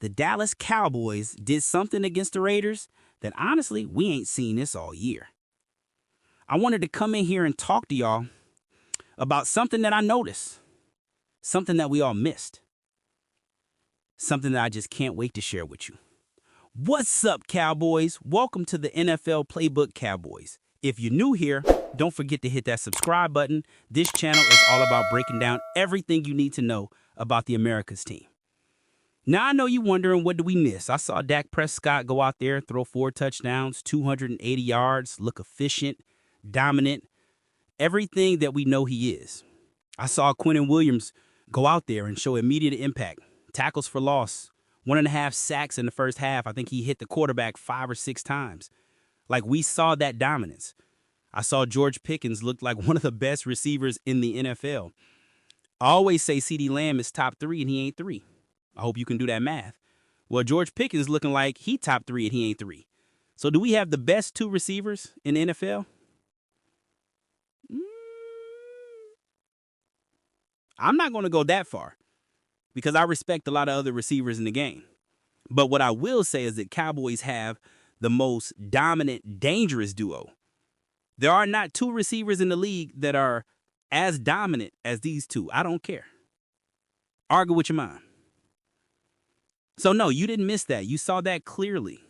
the Dallas Cowboys did something against the Raiders that honestly, we ain't seen this all year. I wanted to come in here and talk to y'all about something that I noticed, something that we all missed, something that I just can't wait to share with you. What's up, Cowboys? Welcome to the NFL Playbook Cowboys. If you're new here, don't forget to hit that subscribe button. This channel is all about breaking down everything you need to know about the America's team. Now, I know you're wondering, what do we miss? I saw Dak Prescott go out there, throw 4 touchdowns, 280 yards, look efficient, dominant, everything that we know he is. I saw Quinnen Williams go out there and show immediate impact, tackles for loss, 1.5 sacks in the first half. I think he hit the quarterback 5 or 6 times. Like, we saw that dominance. I saw George Pickens look like one of the best receivers in the NFL. I always say CeeDee Lamb is top 3 and he ain't 3. I hope you can do that math. Well, George Pickens looking like he top 3 and he ain't 3. So do we have the best 2 receivers in the NFL? I'm not going to go that far because I respect a lot of other receivers in the game. But what I will say is that Cowboys have the most dominant, dangerous duo. There are not 2 receivers in the league that are as dominant as these 2. I don't care. Argue with your mind. So no, you didn't miss that. You saw that clearly.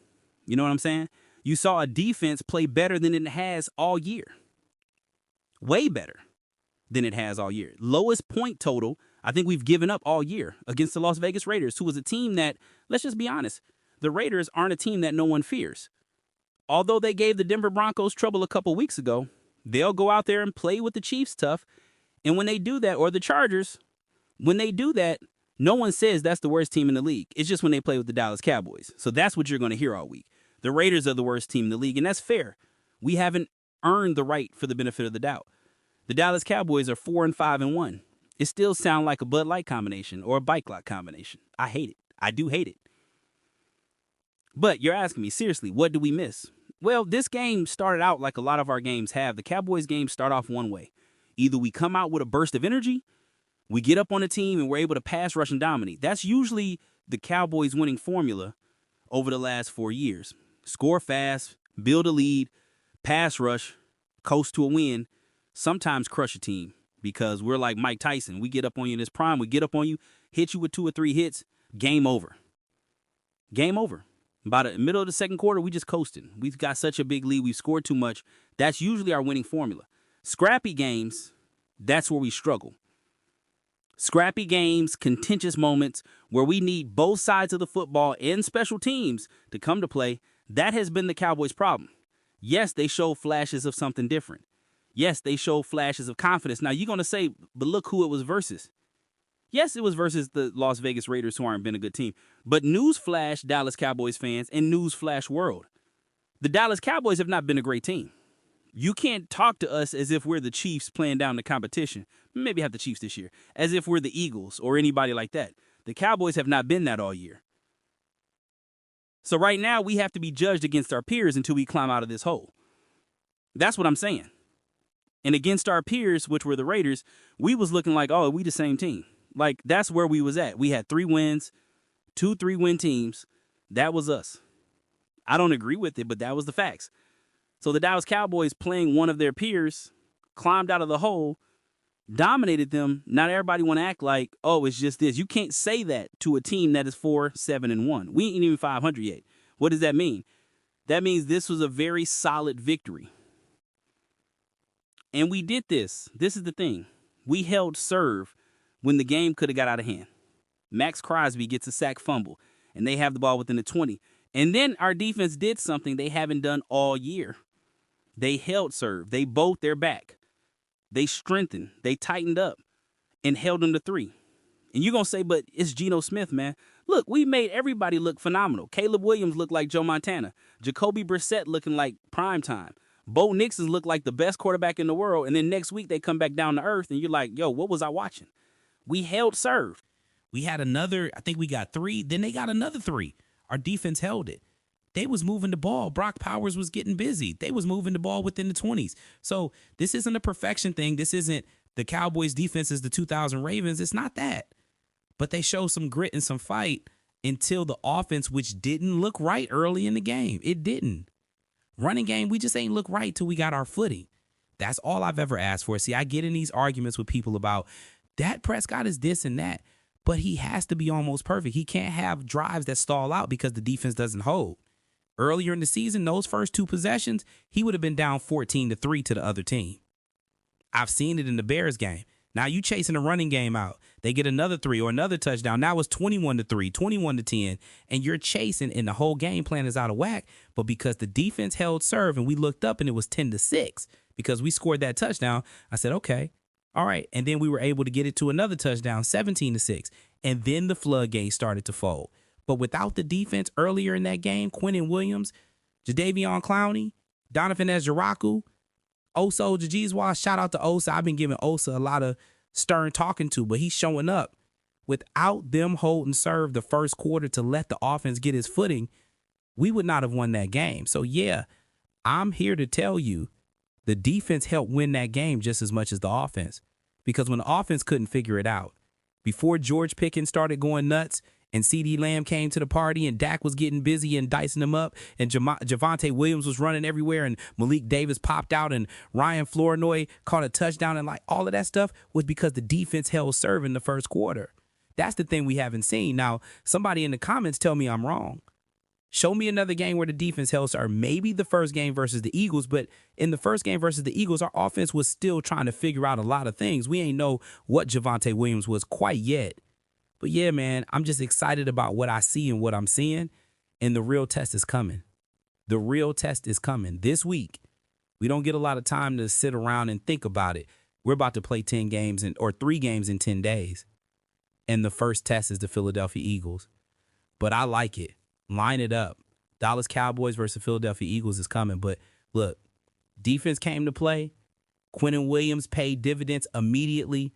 You know what I'm saying? You saw a defense play better than it has all year. Way better than it has all year. Lowest point total I think we've given up all year against the Las Vegas Raiders, who was a team that, let's just be honest, the Raiders aren't a team that no one fears. Although they gave the Denver Broncos trouble a couple weeks ago, they'll go out there and play with the Chiefs tough. And when they do that, or the Chargers, when they do that, no one says that's the worst team in the league. It's just when they play with the Dallas Cowboys. So that's what you're going to hear all week. The Raiders are the worst team in the league, and that's fair. We haven't earned the right for the benefit of the doubt. The Dallas Cowboys are 4-5-1. It still sounds like a Bud Light combination or a Bike Lock combination. I hate it. I do hate it. But you're asking me, seriously, what do we miss? Well, this game started out like a lot of our games have. The Cowboys games start off one way. Either we come out with a burst of energy, we get up on the team and we're able to pass, rush, and dominate. That's usually the Cowboys' winning formula over the last 4 years. Score fast, build a lead, pass rush, coast to a win, sometimes crush a team because we're like Mike Tyson. We get up on you in this prime, we get up on you, hit you with 2 or 3 hits, game over. Game over. By the middle of the second quarter, we just coasted. We've got such a big lead. We've scored too much. That's usually our winning formula. Scrappy games, that's where we struggle. Scrappy games, contentious moments where we need both sides of the football and special teams to come to play, that has been the Cowboys' problem. Yes, they show flashes of something different. Yes, they show flashes of confidence. Now, you're going to say, but look who it was versus. Yes, it was versus the Las Vegas Raiders, who aren't been a good team. But newsflash, Dallas Cowboys fans, and newsflash world, the Dallas Cowboys have not been a great team. You can't talk to us as if we're the Chiefs playing down the competition. Maybe have the Chiefs this year. As if we're the Eagles or anybody like that. The Cowboys have not been that all year. So right now, we have to be judged against our peers until we climb out of this hole. That's what I'm saying. And against our peers, which were the Raiders, we was looking like, oh, we the same team. Like, that's where we was at. We had 3 wins, 2 3-win teams. That was us. I don't agree with it, but that was the facts. So the Dallas Cowboys, playing one of their peers, climbed out of the hole, dominated them. Not everybody want to act like, oh, it's just this. You can't say that to a team that is 4-7-1. We ain't even 500 yet. What does that mean? That means this was a very solid victory. And we did this. This is the thing. We held serve when the game could have got out of hand. Maxx Crosby gets a sack fumble, and they have the ball within the 20. And then our defense did something they haven't done all year. They held serve. They bowed their back. They strengthened. They tightened up and held them to 3. And you're going to say, but it's Geno Smith, man. Look, we made everybody look phenomenal. Caleb Williams looked like Joe Montana. Jacoby Brissett looking like prime time. Bo Nixon looked like the best quarterback in the world. And then next week they come back down to earth and you're like, yo, what was I watching? We held serve. We had another, I think we got 3. Then they got another 3. Our defense held it. They was moving the ball. Brock Powers was getting busy. They was moving the ball within the 20s. So this isn't a perfection thing. This isn't the Cowboys defense is the 2000 Ravens. It's not that. But they show some grit and some fight until the offense, which didn't look right early in the game. It didn't. Running game, we just ain't look right till we got our footing. That's all I've ever asked for. See, I get in these arguments with people about Dak Prescott is this and that, but he has to be almost perfect. He can't have drives that stall out because the defense doesn't hold. Earlier in the season, those first 2 possessions, he would have been down 14-3 to the other team. I've seen it in the Bears game. Now you chasing a running game out. They get another 3 or another touchdown. Now it's 21-3, 21-10, and you're chasing, and the whole game plan is out of whack. But because the defense held serve and we looked up and it was 10-6 because we scored that touchdown, I said, okay, all right. And then we were able to get it to another touchdown, 17-6, and then the floodgates started to fold. But without the defense earlier in that game, Quinnen Williams, Jadeveon Clowney, Donovan Ezeiruaku, Osa Odighizuwa, shout out to Osa. I've been giving Osa a lot of stern talking to, but he's showing up. Without them holding serve the first quarter to let the offense get his footing, we would not have won that game. So, yeah, I'm here to tell you the defense helped win that game just as much as the offense. Because when the offense couldn't figure it out, before George Pickens started going nuts and CeeDee Lamb came to the party and Dak was getting busy and dicing them up and Javonte Williams was running everywhere and Malik Davis popped out and Ryan Flournoy caught a touchdown and like all of that stuff was because the defense held serve in the first quarter. That's the thing we haven't seen. Now, somebody in the comments tell me I'm wrong. Show me another game where the defense held serve. Maybe the first game versus the Eagles, but in the first game versus the Eagles, our offense was still trying to figure out a lot of things. We ain't know what Javonte Williams was quite yet. But yeah, man, I'm just excited about what I see and what I'm seeing. And the real test is coming. The real test is coming this week. We don't get a lot of time to sit around and think about it. We're about to play 10 games or 3 games in 10 days. And the first test is the Philadelphia Eagles. But I like it. Line it up. Dallas Cowboys versus Philadelphia Eagles is coming. But look, defense came to play. Quinnen Williams paid dividends immediately.